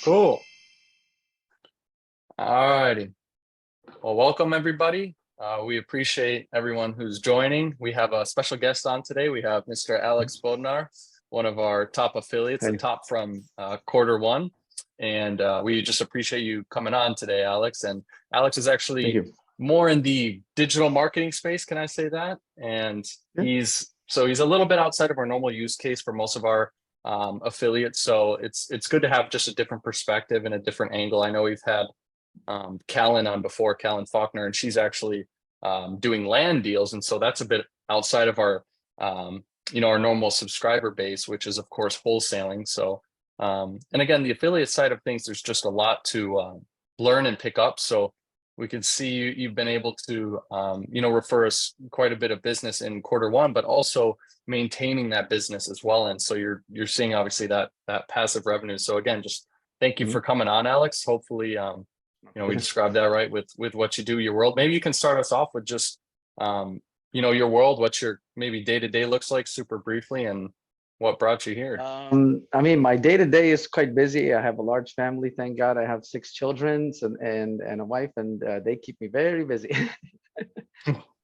Cool. All righty. Well, welcome everybody. We appreciate everyone who's joining. We have a special guest on today. We have Mr. Alex Bodnar, one of our top affiliates, the Hey. top from Q1. And we just appreciate you coming on today, Alex. And Alex is Thank actually you. more in the digital marketing space, can I say that? And Yeah. he's a little bit outside of our normal use case for most of our affiliates. So it's good to have just a different perspective and a different angle. I know we've had Callan on before, Callan Faulkner, and she's actually doing land deals, and so that's a bit outside of our our normal subscriber base, which is of course wholesaling. So and again, the affiliate side of things, there's just a lot to learn and pick up. So we can see you've been able to refer us quite a bit of business in Q1, but also maintaining that business as well. And so you're seeing obviously that passive revenue. So again, just thank you for coming on, Alex. Hopefully we described that right with what you do, your world. Maybe you can start us off with just your world, what your maybe day-to-day looks like super briefly, and what brought you here. I mean, my day-to-day is quite busy. I have a large family, thank God. I have 6 children and a wife, and they keep me very busy.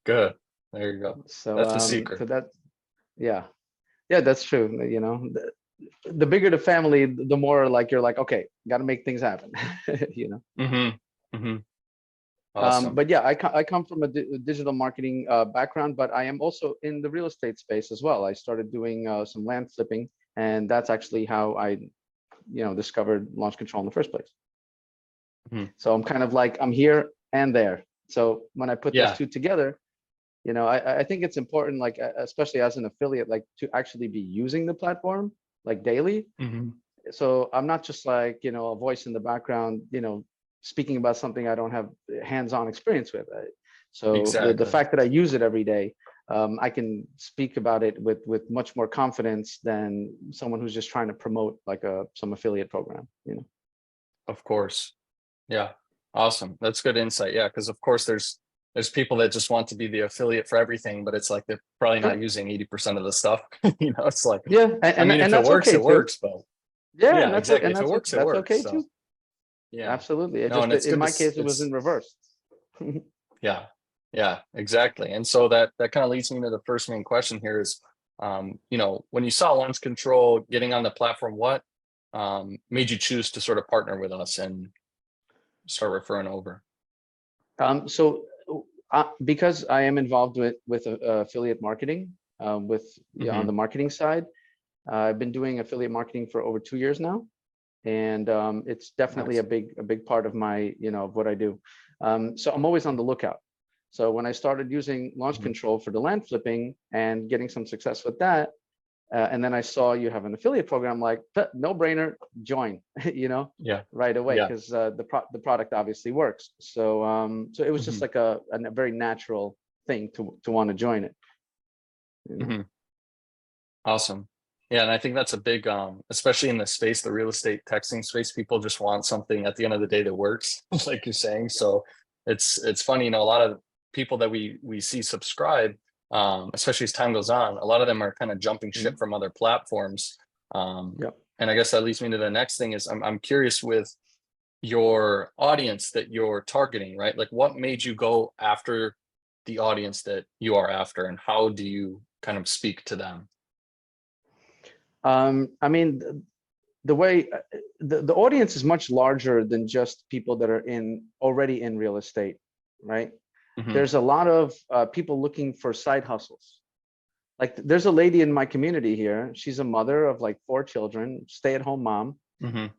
Good. There you go. So that's the secret. So yeah, that's true. The bigger the family, the more like you're like, okay, got to make things happen. Awesome. But yeah, I come from a digital marketing background, but I am also in the real estate space as well. I started doing some land flipping, and that's actually how I discovered launch control in the first place. So I'm kind of like, I'm here and there. So when I put those two together, I think it's important, like especially as an affiliate, like to actually be using the platform like daily. So I'm not just like a voice in the background, speaking about something I don't have hands-on experience with. So exactly. the fact that I use it every day, I can speak about it with much more confidence than someone who's just trying to promote like some affiliate program. Of course. Yeah. Awesome. That's good insight. Yeah, because of course there's people that just want to be the affiliate for everything, but it's like they're probably not using 80% of the stuff. It's like, and if that's it works, okay it works. But yeah, exactly. If it works, it works. That's okay so, too. Yeah, absolutely. In my case, it was in reverse. Yeah, exactly. And so that kind of leads me to the first main question here is, when you saw launch control getting on the platform, what made you choose to sort of partner with us and start referring over? So because I am involved with affiliate marketing, on the marketing side, I've been doing affiliate marketing for over 2 years now, and it's definitely a big part of my of what I do. So I'm always on the lookout. So when I started using launch control for the land flipping and getting some success with that, and then I saw you have an affiliate program, like no brainer, join, right away, because the product obviously works. So so it was just like a very natural thing to want to join it. Awesome. Yeah, and I think that's a big, especially in the space, the real estate texting space, people just want something at the end of the day that works, like you're saying. So it's funny, a lot of people that we see subscribe, especially as time goes on, a lot of them are kind of jumping ship from other platforms. And I guess that leads me to the next thing is I'm curious with your audience that you're targeting, right? Like what made you go after the audience that you are after, and how do you kind of speak to them? I mean, the way the audience is much larger than just people that are already in real estate, right? There's a lot of people looking for side hustles. Like there's a lady in my community here. She's a mother of like 4 children, stay-at-home mom,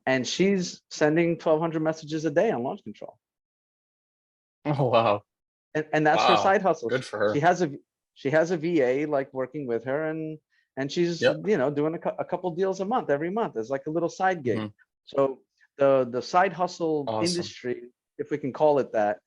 and she's sending 1,200 messages a day on launch control. Oh wow! And that's her side hustle. Good for her. She has a VA like working with her, and she's doing a couple deals a month every month as like a little side gig. So the side hustle industry, if we can call it that,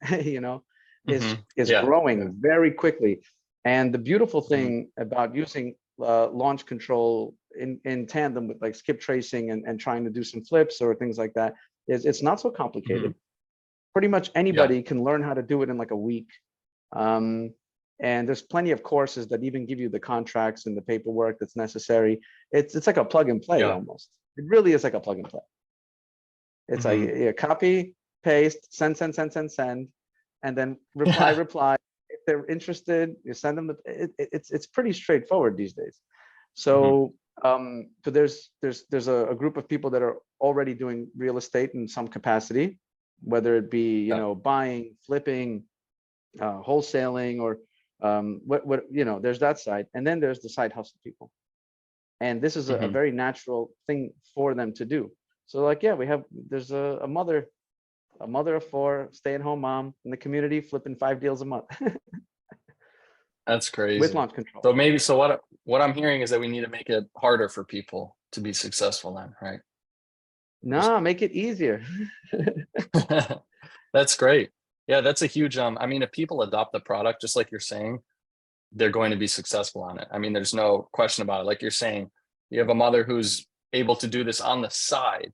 is growing very quickly. And the beautiful thing about using launch control in tandem with like skip tracing and trying to do some flips or things like that is it's not so complicated. Pretty much anybody can learn how to do it in like a week. And there's plenty of courses that even give you the contracts and the paperwork that's necessary. It's like a plug and play almost. It really is like a plug and play. It's like copy, paste, send, and then reply. If they're interested, you send them. It's pretty straightforward these days. So so there's a group of people that are already doing real estate in some capacity, whether it be buying, flipping, wholesaling, or what there's that side, and then there's the side hustle people, and this is a very natural thing for them to do. So like there's a mother of 4, stay-at-home mom in the community flipping 5 deals a month. That's crazy. With launch control. So what I'm hearing is that we need to make it harder for people to be successful then, right? No, make it easier. That's great. Yeah, that's a huge I mean, if people adopt the product just like you're saying, they're going to be successful on it. I mean, there's no question about it. Like you're saying, you have a mother who's able to do this on the side.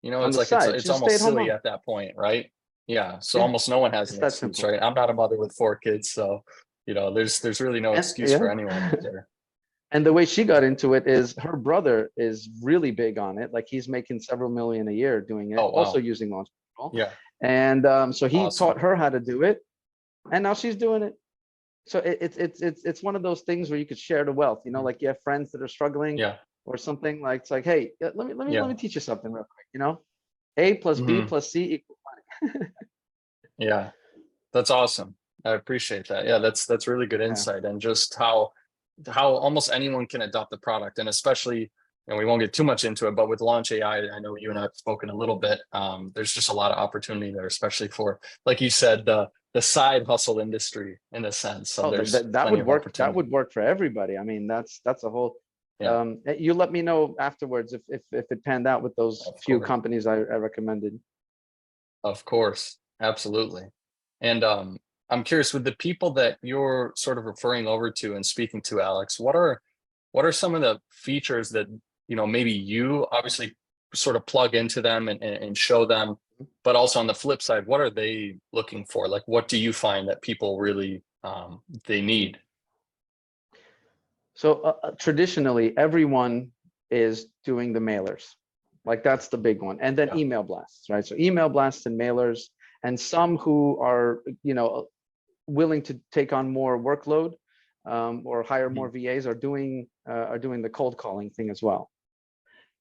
It's almost silly at that point, right? Yeah. So almost no one has an excuse, right? I'm not a mother with 4 kids, so there's really no excuse for anyone there. And the way she got into it is her brother is really big on it. Like he's making several million a year doing it, also using launch control. Yeah. And so he taught her how to do it, and now she's doing it. So it's one of those things where you could share the wealth. Like you have friends that are struggling, or something. Like it's like, hey, let me teach you something real quick. A plus B plus C equals money. Yeah, that's awesome. I appreciate that. Yeah, that's really good insight, and just how almost anyone can adopt the product, and especially, and we won't get too much into it, but with Launch AI, I know you and I have spoken a little bit. There's just a lot of opportunity there, especially for, like you said, the side hustle industry in a sense. So that would work. That would work for everybody. I mean, that's a whole. You let me know afterwards if it panned out with those few companies I recommended. Of course, absolutely. And I'm curious, with the people that you're sort of referring over to and speaking to, Alex, what are some of the features that maybe you obviously sort of plug into them and show them, but also on the flip side, what are they looking for? Like, what do you find that people really they need? So traditionally, everyone is doing the mailers. Like that's the big one. And then email blasts, right? So email blasts and mailers, and some who are, willing to take on more workload or hire more VAs are doing the cold calling thing as well.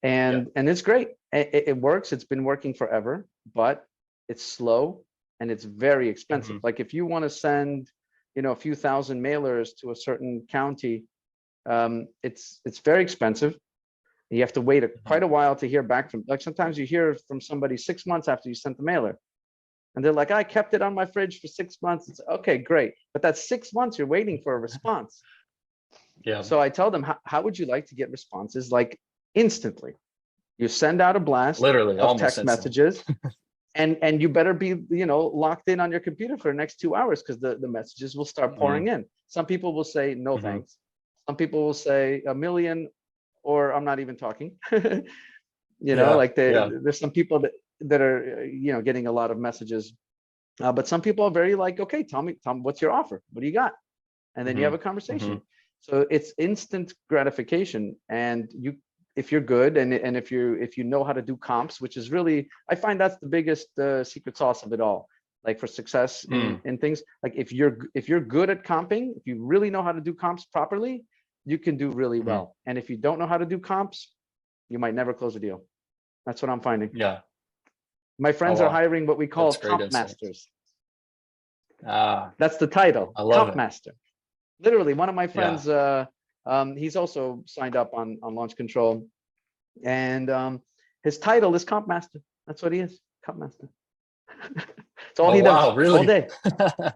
And it's great. It works. It's been working forever, but it's slow and it's very expensive. Like if you want to send, a few thousand mailers to a certain county, it's very expensive. You have to wait quite a while to hear back from. Like sometimes you hear from somebody 6 months after you sent the mailer, and they're like, "I kept it on my fridge for 6 months." It's okay, great, but that's 6 months you're waiting for a response. Yeah. So I tell them, how would you like to get responses like instantly? You send out a blast literally of text messages, and you better be locked in on your computer for the next 2 hours, because the messages will start pouring in. Some people will say no thanks. Some people will say a million, or I'm not even talking. There's some people that are getting a lot of messages, but some people are very like, okay, tell me what's your offer, what do you got, and then you have a conversation. So it's instant gratification, and if you're good and if you know how to do comps, which is really, I find that's the biggest secret sauce of it all. Like for success in things, like if you're good at comping, if you really know how to do comps properly, you can do really well. And if you don't know how to do comps, you might never close a deal. That's what I'm finding. Yeah. My friends are hiring what we call comp masters. That's the title. I love comp master. Literally, one of my friends, he's also signed up on Launch Control, and his title is comp master. That's what he is, comp master. It's all he does. Wow, really? All day.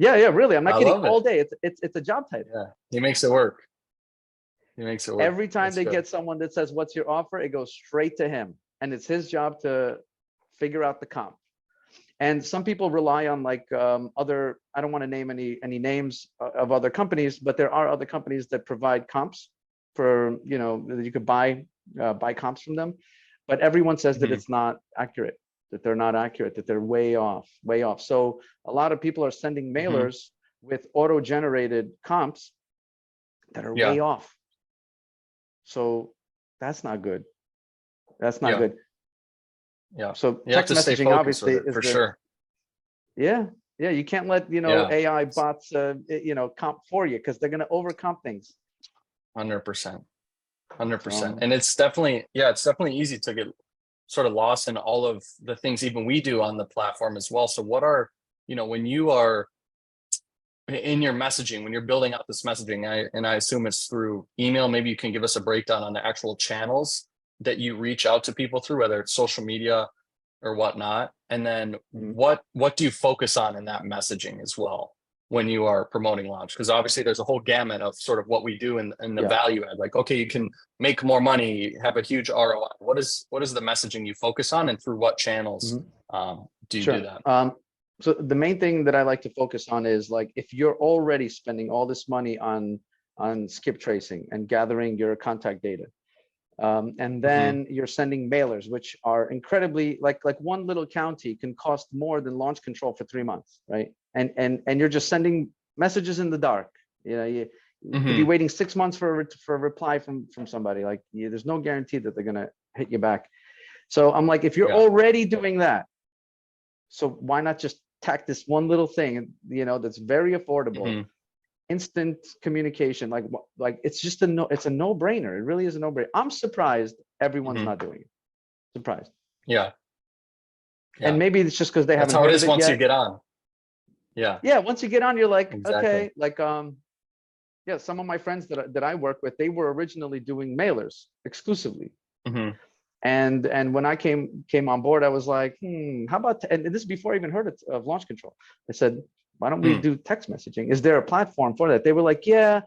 Yeah, really. I'm not kidding. All day. It's a job title. Yeah, he makes it work. Every time they get someone that says, "What's your offer?" it goes straight to him, and it's his job to figure out the comp. And some people rely on like other, I don't want to name any names of other companies, but there are other companies that provide comps for, that you could buy comps from them. But everyone says that it's not accurate, that they're not accurate, that they're way off. So a lot of people are sending mailers with auto-generated comps that are way off. So that's not good. That's not good. Yeah. So You have text to stay messaging focused with obviously it is for the, sure. yeah, yeah, you can't let, Yeah. AI bots, comp for you, because they're going to overcomp things. 100%. 100%. So, And it's definitely easy to get sort of lost in all of the things even we do on the platform as well. So what are, when you are in your messaging, when you're building out this messaging, I assume it's through email, maybe you can give us a breakdown on the actual channels that you reach out to people through, whether it's social media or whatnot. And then what do you focus on in that messaging as well when you are promoting launch? Because obviously there's a whole gamut of sort of what we do in the yeah. value add. Like, okay, you can make more money, have a huge ROI. What is the messaging you focus on, and through what channels do you do that? So the main thing that I like to focus on is, like, if you're already spending all this money on skip tracing and gathering your contact data, and then you're sending mailers, which are incredibly, like one little county can cost more than launch control for 3 months, right? And you're just sending messages in the dark. You could be waiting 6 months for a reply from somebody. Like, there's no guarantee that they're gonna hit you back. So I'm like, if you're already doing that, so why not just tack this one little thing, that's very affordable, instant communication, like it's just it's a no-brainer. It really is a no-brainer. I'm surprised everyone's not doing it. Surprised. Yeah. And maybe it's just because they That's haven't how it heard is of it once yet. you get on. Yeah. Once you get on, you're like, Exactly. okay, like, some of my friends that I work with, they were originally doing mailers exclusively. And when I came on board, I was like, how about, and this is before I even heard of launch control. I said, why don't we do text messaging? Is there a platform for that? They were like, yeah,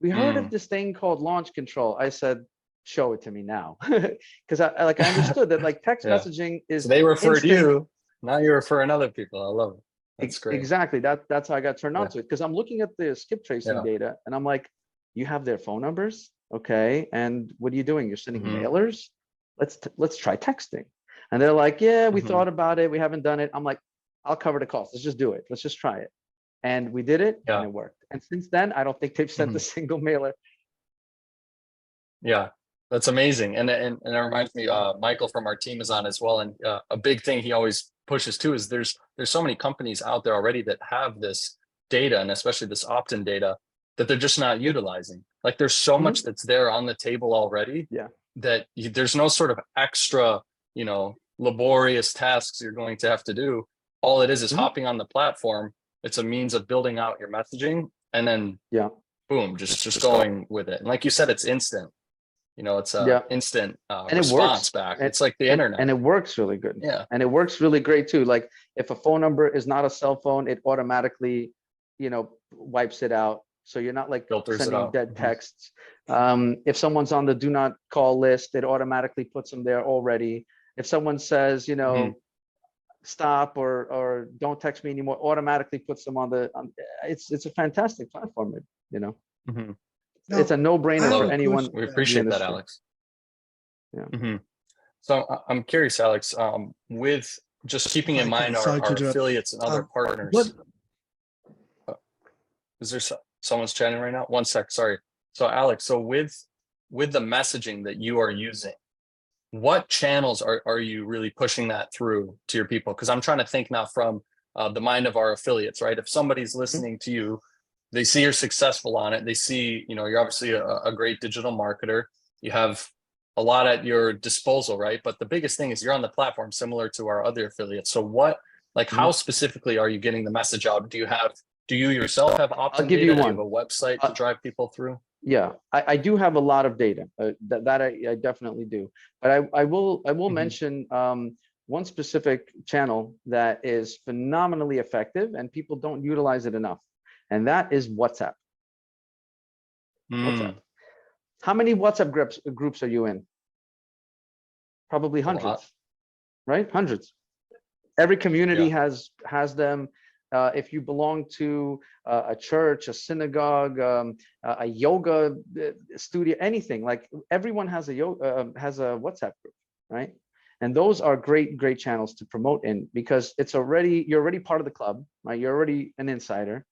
we heard of this thing called launch control. I said, show it to me now. Because I understood that, like, text messaging is, so they referred instant. you, now you're referring other people. I love it. That's great. Exactly. That's how I got turned on to it, because I'm looking at the skip tracing data and I'm like, you have their phone numbers, okay, and what are you doing? You're sending mailers. Let's try texting. And they're like, yeah, we thought about it, we haven't done it. I'm like, I'll cover the cost. Let's just do it. Let's just try it. And we did it, and it worked. And since then, I don't think they've sent a single mailer. Yeah, that's amazing. And it reminds me, Michael from our team is on as well. And a big thing he always pushes too is there's so many companies out there already that have this data, and especially this opt-in data, that they're just not utilizing. Like, there's so much that's there on the table already. That there's no sort of extra, laborious tasks you're going to have to do. All it is hopping on the platform. It's a means of building out your messaging, and then boom, just going with it. And like you said, it's instant. It's a instant response back. It's like the internet. And it works really good. Yeah. And it works really great too. Like, if a phone number is not a cell phone, it automatically, wipes it out. So you're not, like, filters sending dead texts. If someone's on the do not call list, it automatically puts them there already. If someone says, stop or don't text me anymore, automatically puts them on the, it's a fantastic platform, It's a no-brainer for anyone. We appreciate that, Alex. So I'm curious, Alex, with just keeping in mind our affiliates and other partners. Is there someone's chatting right now? One sec, sorry. So Alex, so with the messaging that you are using, what channels are you really pushing that through to your people? Because I'm trying to think now from the mind of our affiliates, right? If somebody's listening to you, they see you're successful on it. They see, you're obviously a great digital marketer. You have a lot at your disposal, right? But the biggest thing is you're on the platform similar to our other affiliates. So how specifically are you getting the message out? Do you yourself have opt-in data? Do you have a website to drive people through? Yeah, I do have a lot of data. That I definitely do. But I will mention one specific channel that is phenomenally effective and people don't utilize it enough. And that is WhatsApp. WhatsApp. How many WhatsApp groups are you in? Probably hundreds, right? Hundreds. Every community has them. If you belong to a church, a synagogue, a yoga studio, anything, like, everyone has a WhatsApp group, right? And those are great channels to promote in, because you're already part of the club, right? You're already an insider.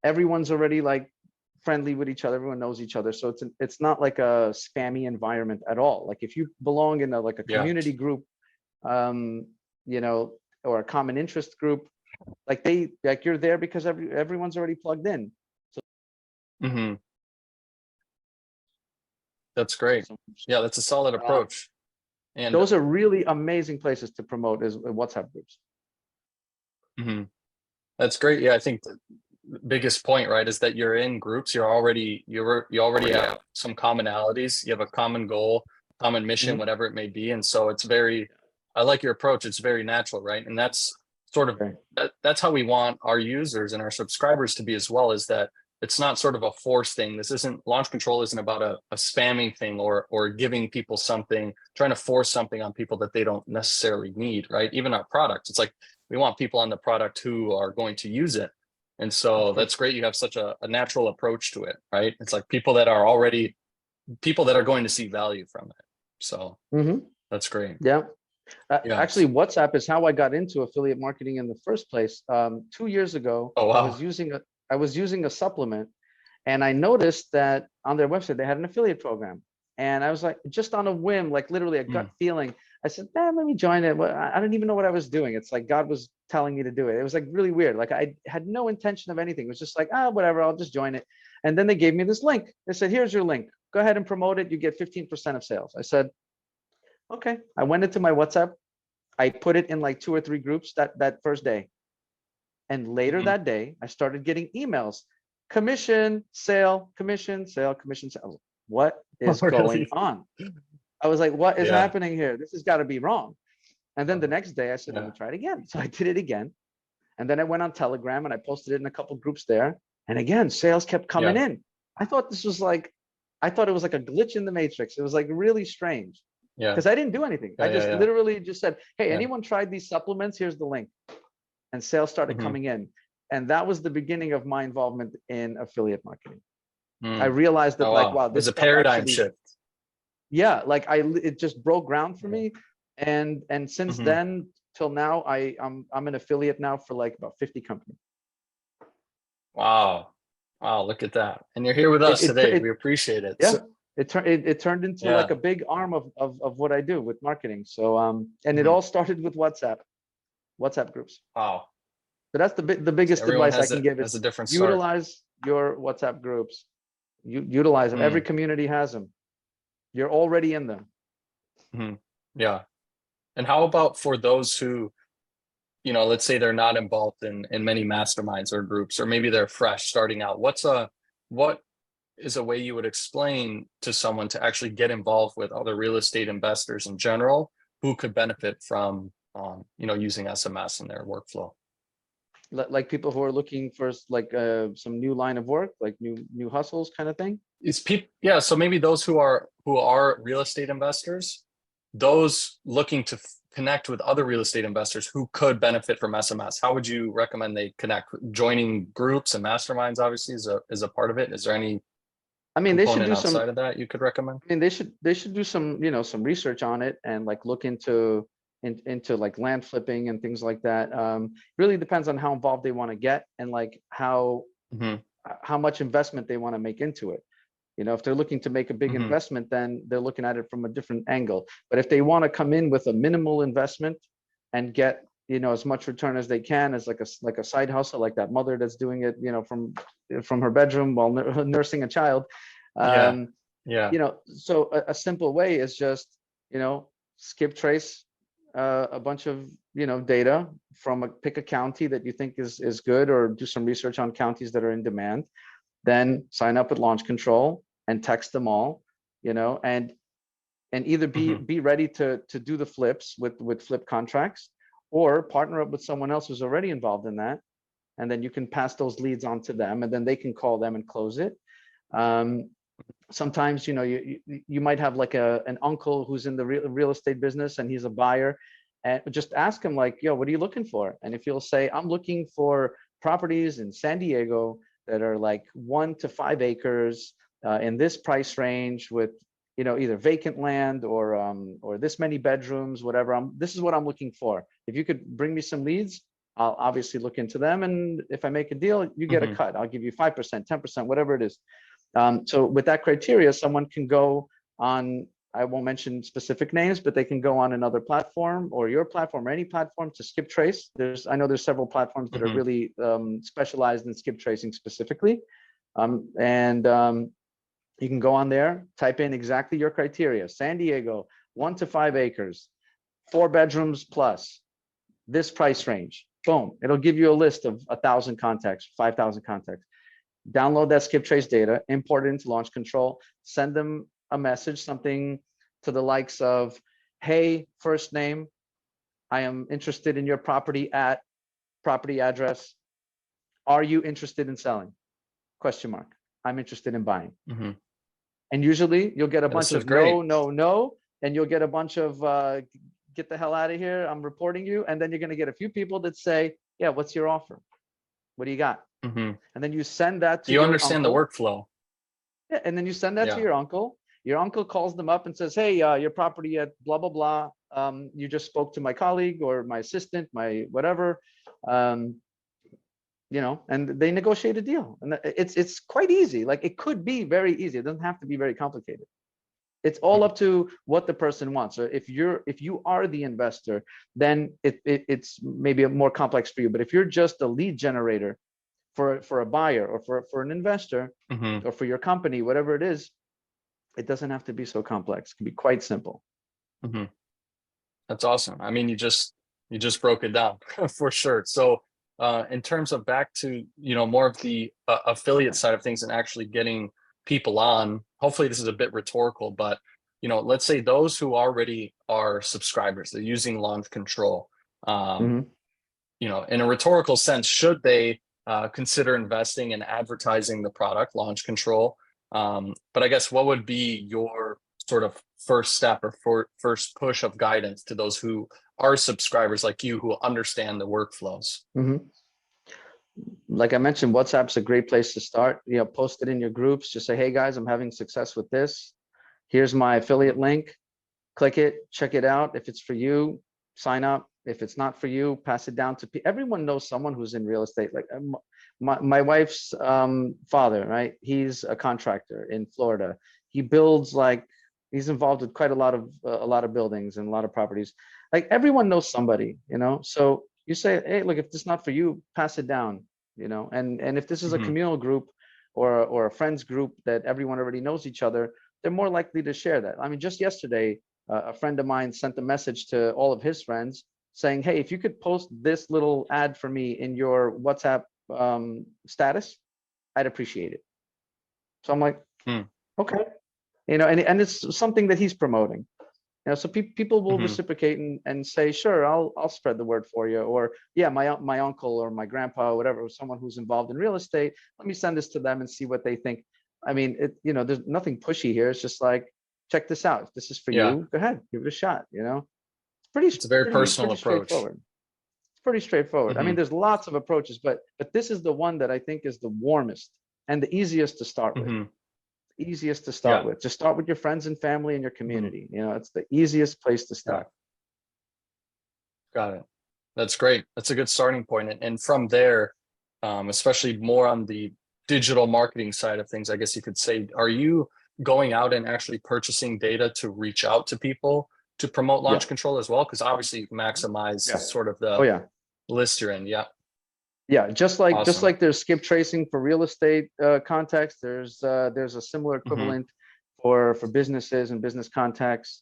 Everyone's already, like, friendly with each other. Everyone knows each other. So it's not like a spammy environment at all. Like, if you belong in a community group, you know, or a common interest group. Like you're there because everyone's already plugged in. Hmm. That's great. So, Yeah, that's a solid approach. And those are really amazing places to promote is WhatsApp groups. mhm, that's great. Yeah, I think the biggest point, right, is that you're in groups. You already have some commonalities. You have a common goal, common mission, Mhm. whatever it may be. And so it's very, I like your approach. It's very natural, right? And that's sort of Okay. that's how we want our users and our subscribers to be as well, is that it's not sort of a force thing. This isn't, launch control isn't about a spamming thing or giving people something, trying to force something on people that they don't necessarily need, right? Even our products, it's like we want people on the product who are going to use it. And so that's great. You have such a natural approach to it, right? It's like people that are going to see value from it. So Mhm. that's great. Yeah. Yeah. Actually, WhatsApp is how I got into affiliate marketing in the first place. 2 years ago, Oh, I wow. was using a supplement, and I noticed that on their website they had an affiliate program. And I was like, just on a whim, like literally a gut feeling, I said, man, let me join it. Well, I don't even know what I was doing. It's like God was telling me to do it. It was like really weird. Like I had no intention of anything. It was just like, whatever, I'll just join it. And then they gave me this link. They said, here's your link. Go ahead and promote it. You get 15% of sales. I said, okay. I went into my WhatsApp. I put it in like 2 or 3 groups that first day. And later that day, I started getting emails, commission, sale, commission, sale, commission, sale. What is going Really? on? I was like, what is Yeah. happening here? This has got to be wrong. And then the Uh, next day I said, let yeah. me try it again. So I did it again. And then I went on Telegram and I posted it in a couple groups there. And again, sales kept coming Yeah. in. I thought it was like a glitch in the matrix. It was like really strange Yeah. because I didn't do anything. I Yeah. Yeah. just Yeah. literally just said, hey, Yeah. anyone tried these supplements? Here's the link. And sales started Hmm. coming in. And that was the beginning of my involvement in affiliate marketing. I Mm. realized that Oh, like, wow. wow, It was this a stuff paradigm actually, shift. yeah, like it just broke ground for Yeah. me. And since Hmm. then till now, I'm an affiliate now for like about 50 companies. Wow. Wow. Look at that. And you're here with It us it today. it We appreciate it. yeah, So, it turned into like yeah. a big arm of what I do with marketing. So and it Hmm. all started with WhatsApp groups. Wow. So that's the See, biggest everyone advice I can give has a is different start. utilize your WhatsApp groups. You utilize them. Every Mm. community has them. You're already in them. Hmm. Yeah. And how about for those who, let's say they're not involved in many masterminds or groups, or maybe they're fresh starting out. What is a way you would explain to someone to actually get involved with other real estate investors in general who could benefit from, using SMS in their workflow? Like people who are looking for like some new line of work, like new hustles kind of thing. It's people, yeah. So maybe those who are real estate investors, those looking to connect with other real estate investors who could benefit from SMS. How would you recommend they connect? Joining groups and masterminds obviously is a part of it. Is there any I mean, they should component do some. outside of that you could recommend? I mean, they should do some some research on it and like look into like land flipping and things like that. Really depends on how involved they want to get and like Hmm. how much investment they want to make into it. If they're looking to make a big Hmm. investment, then they're looking at it from a different angle. But if they want to come in with a minimal investment and get as much return as they can as like a side hustle, like that mother that's doing it from her bedroom while nursing a child. Yeah. um, Yeah. so a simple way is just skip trace a bunch of data from pick a county that you think is good, or do some research on counties that are in demand, then sign up with launch control and text them all, and either be Hmm. be ready to do the flips with flip contracts, or partner up with someone else who's already involved in that, and then you can pass those leads on to them, and then they can call them and close it. Sometimes you might have like an uncle who's in the real estate business and he's a buyer, and just ask him like, yo, what are you looking for? And if he'll say, I'm looking for properties in San Diego that are like 1 to 5 acres in this price range with either vacant land or this many bedrooms, whatever, this is what I'm looking for. If you could bring me some leads, I'll obviously look into them, and if I make a deal, you get a Hmm. cut. I'll give you 5%, 10%, whatever it is. So with that criteria, someone can go on I won't mention specific names, but they can go on another platform or your platform or any platform to skip trace. I know there's several platforms that are really specialized in skip tracing specifically. You can go on there, type in exactly your criteria. San Diego, 1 to 5 acres, 4 bedrooms plus, this price range. Boom. It'll give you a list of 1,000 contacts, 5,000 contacts. Download that skip trace data, import it into Launch Control, send them a message, something to the likes of, hey, first name, I am interested in your property at property address. Are you interested in selling? Question mark. I'm interested in buying. And usually you'll get a bunch of no, and you'll get a bunch of get the hell out of here, I'm reporting you. And then you're going to get a few people that say, yeah, what's your offer? What do you got? And then you send that to you your understand uncle. the workflow. Yeah, and then you send that to your uncle. Your uncle calls them up and says, hey, your property at blah, blah, blah. You just spoke to my colleague or my assistant, my whatever. You know, and they negotiate a deal. And it's quite easy. Like, it could be very easy. It doesn't have to be very complicated. It's all up to what the person wants. So if you are the investor, then it's maybe more complex for you. But if you're just a lead generator for a buyer or for an investor or for your company, whatever it is, it doesn't have to be so complex. It can be quite simple. That's awesome. I mean, you just broke it down for sure. So in terms of back to, you know, more of the affiliate side of things and actually getting people on, hopefully this is a bit rhetorical, but, you know, let's say those who already are subscribers, they're using Launch Control, you know, in a rhetorical sense, should they consider investing in advertising the product Launch Control? But I guess what would be your sort of first step or first push of guidance to those who are subscribers like you, who understand the workflows? Like I mentioned, WhatsApp's a great place to start. You know, post it in your groups. Just say, hey guys, I'm having success with this. Here's my affiliate link. Click it, check it out. If it's for you, sign up. If it's not for you, pass it down to people. Everyone knows someone who's in real estate. Like my wife's father, right? He's a contractor in Florida. He builds, like, he's involved with quite a lot of buildings and a lot of properties. Like, everyone knows somebody, you know? So you say, hey, look, if this is not for you, pass it down, you know? And if this is a communal group or a friends group that everyone already knows each other, they're more likely to share that. I mean, just yesterday, a friend of mine sent a message to all of his friends saying, hey, if you could post this little ad for me in your WhatsApp status, I'd appreciate it. So I'm like, okay, you know, and it's something that he's promoting. You know, so people will reciprocate and say, sure, I'll spread the word for you. Or, yeah, my uncle or my grandpa or whatever, or someone who's involved in real estate, let me send this to them and see what they think. I mean, you know, there's nothing pushy here. It's just like, check this out. If this is for you, go ahead, give it a shot. You know, it's a very personal approach. Straightforward. It's pretty straightforward. I mean, there's lots of approaches, but this is the one that I think is the warmest and the easiest to start with. Easiest to start with. Just start with your friends and family and your community. You know, it's the easiest place to start. Got it. That's great. That's a good starting point. And from there, especially more on the digital marketing side of things, I guess you could say, are you going out and actually purchasing data to reach out to people to promote Launch Control as well? Because obviously you maximize sort of the list you're in. Just like there's skip tracing for real estate contacts, there's a similar equivalent for businesses and business contacts.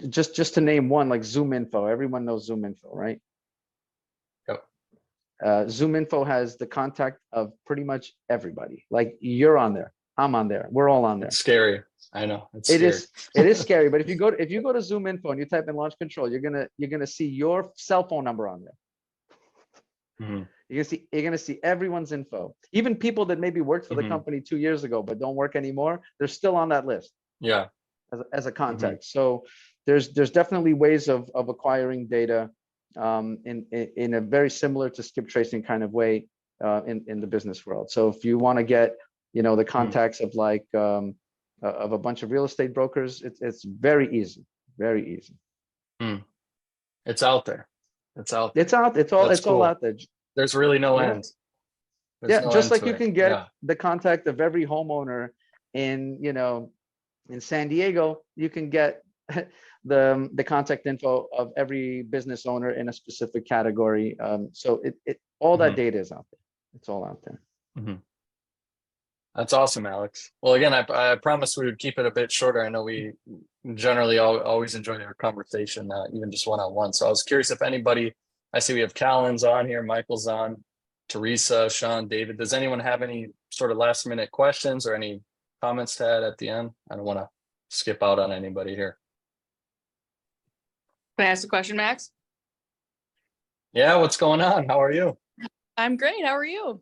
Just to name one, like Zoom Info. Everyone knows Zoom Info, right? Zoom Info has the contact of pretty much everybody. Like, you're on there, I'm on there, we're all on there. It's scary. I know. It is scary. But if you go to Zoom Info and you type in Launch Control, you're gonna see your cell phone number on there. You're gonna see everyone's info, even people that maybe worked for the company 2 years ago but don't work anymore. They're still on that list. As a contact. So there's definitely ways of acquiring data in a very similar to skip tracing kind of way in the business world. So if you want to get, you know, the contacts of like of a bunch of real estate brokers, it's very easy. It's out there. It's all out there. There's really no end. Just like you can get the contact of every homeowner in, you know, In San Diego, you can get the contact info of every business owner in a specific category. So all that data is out there. It's all out there. That's awesome, Alex. Well, again, I promised we would keep it a bit shorter. I know we generally always enjoy our conversation, even just one-on-one. So I was curious if anybody, I see we have Callan's on here, Michael's on, Teresa, Sean, David. Does anyone have any sort of last minute questions or any comments to add at the end? I don't want to skip out on anybody here. Can I ask a question, Max? Yeah, what's going on? How are you? I'm great. How are you?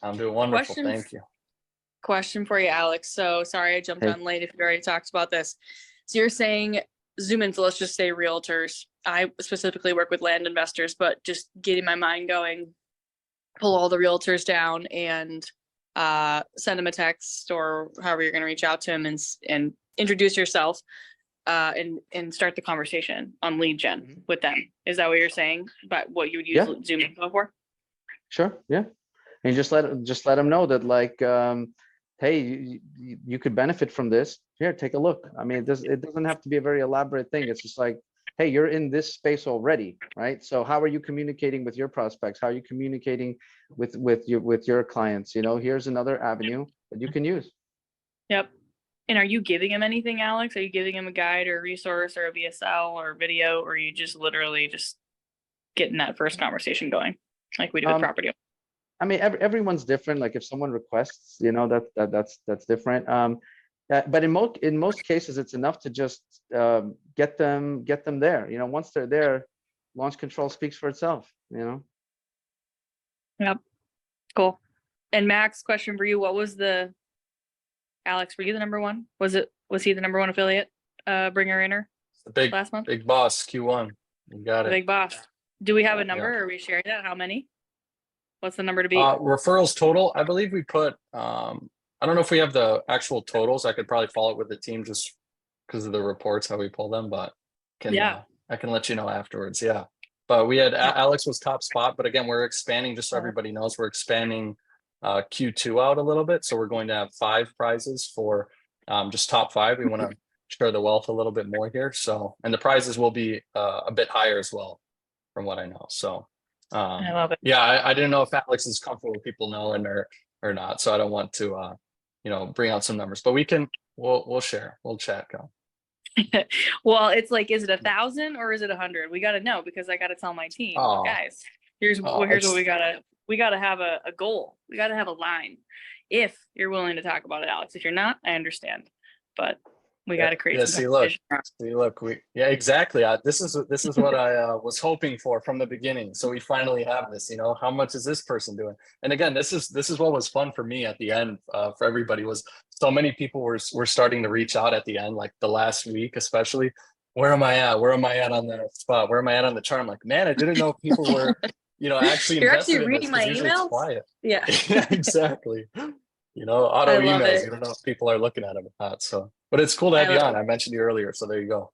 I'm doing wonderful. Thank you. Question for you, Alex. So sorry I jumped on late if you already talked about this. So you're saying zoom in, so let's just say realtors. I specifically work with land investors, but just getting my mind going, pull all the realtors down and send them a text or however you're going to reach out to them and introduce yourself and start the conversation on lead gen with them. Is that what you're saying? But what you would use Zoom info for? Sure. Yeah. And just let them know that, like, hey, you could benefit from this. Here, take a look. I mean, it doesn't have to be a very elaborate thing. It's just like, hey, you're in this space already, right? So how are you communicating with your prospects? How are you communicating with your clients? You know, here's another avenue that you can use. Yep. And are you giving him anything, Alex? Are you giving him a guide or a resource or a VSL or video, or are you just literally just getting that first conversation going like we do with property? I mean, everyone's different. Like if someone requests, you know, that's different. But in most cases, it's enough to just get them there. You know, once they're there, launch control speaks for itself. You know. Yep. Cool. And Max, question for you: what was Alex? Were you the number one? Was he the number one affiliate bringer inner last month? Big boss Q1. You got it. Big boss. Do we have a number? Or are we sharing that? How many? What's the number to beat? Referrals total, I believe we put, I don't know if we have the actual totals. I could probably follow up with the team just because of the reports, how we pull them, but I can let you know afterwards. Yeah. But we had Alex was top spot, but again, we're expanding, just so everybody knows, we're expanding Q2 out a little bit. So we're going to have 5 prizes for just top 5. We want to share the wealth a little bit more here. So, and the prizes will be a bit higher as well, from what I know. So I love it. Yeah, I didn't know if Alex is comfortable with people knowing or not. So I don't want to bring out some numbers, but we'll share. We'll chat. Go. Well, it's like, is it 1,000 or is it 100? We got to know, because I got to tell my team, guys, here's what we gotta have a goal. We gotta have a line. If you're willing to talk about it, Alex. If you're not, I understand, but we got to create some exactly. This is what I was hoping for from the beginning. So we finally have this. You know, how much is this person doing? And again, this is what was fun for me at the end. For everybody, was so many people were starting to reach out at the end, like the last week, especially. Where am I at? Where am I at on the spot? Where am I at on the chart? I'm like, man, I didn't know people were, actually You're invested actually in reading this, my usually emails? it's quiet. Yeah. Yeah, exactly. Auto I love emails. it. You don't know if people are looking at them or not. So, but it's cool to have you on. I mentioned you earlier, so there you go.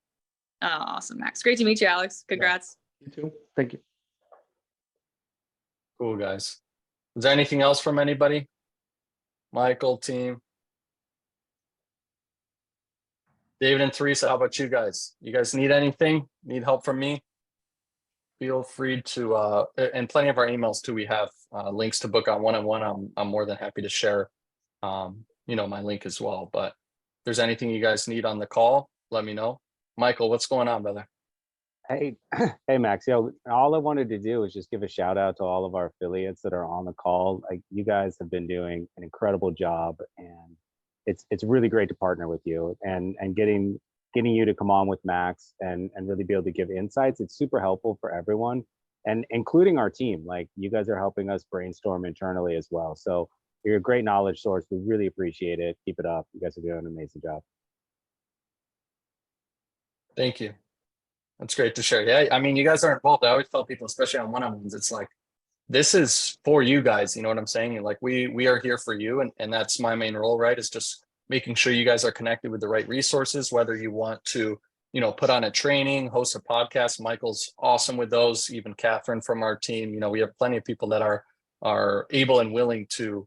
Oh, awesome, Max. Great to meet you, Alex. Congrats. You too. Thank you. Cool, guys. Is there anything else from anybody? Michael, team, David and Teresa, how about you guys? You guys need anything? Need help from me? Feel free to, and plenty of our emails too. We have links to book on one-on-one. I'm more than happy to share, my link as well. But if there's anything you guys need on the call, let me know. Michael, what's going on, brother? Hey, Max. All I wanted to do is just give a shout out to all of our affiliates that are on the call. Like, you guys have been doing an incredible job, and it's really great to partner with you and getting you to come on with Max and really be able to give insights. It's super helpful for everyone, and including our team. Like, you guys are helping us brainstorm internally as well. So you're a great knowledge source. We really appreciate it. Keep it up. You guys are doing an amazing job. Thank you. That's great to share. Yeah, I mean, you guys are involved. I always tell people, especially on one-on-ones, it's like, this is for you guys. You know what I'm saying? Like, we are here for you. And that's my main role, right? Is just making sure you guys are connected with the right resources, whether you want to, put on a training, host a podcast. Michael's awesome with those. Even Catherine from our team, we have plenty of people that are able and willing to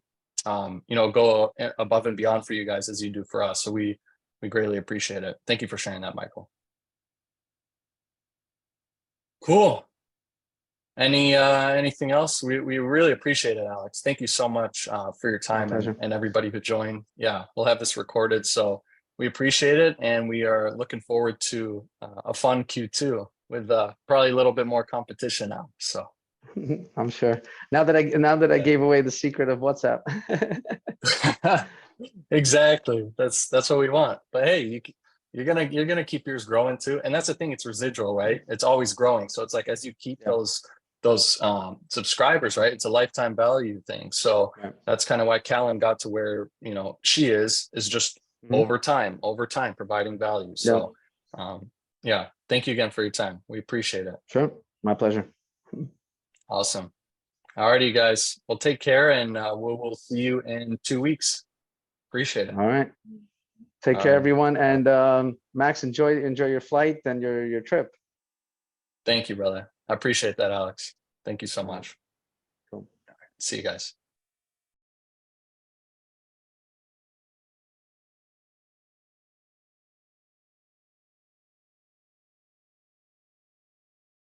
go above and beyond for you guys as you do for us. So we greatly appreciate it. Thank you for sharing that, Michael. Cool. Anything else? We really appreciate it, Alex. Thank you so much for your time and everybody who joined. Yeah, we'll have this recorded, so we appreciate it, and we are looking forward to a fun Q2 with probably a little bit more competition now. So I'm sure. Now that I gave away the secret of WhatsApp. exactly. That's what we want. But hey, you're gonna keep yours growing too, and that's the thing. It's residual, right? It's always growing. So it's like as you keep those subscribers, right? It's a lifetime value thing. So that's kind of why Callan got to where she is just over time providing value. So yeah, thank you again for your time. We appreciate it. Sure, my pleasure. Awesome. Alrighty, guys. Well, take care, and we'll see you in 2 weeks. Appreciate it. All right. Take care, everyone. And Max, enjoy your flight and your trip. Thank you, brother. I appreciate that, Alex. Thank you so much. Cool. See you guys.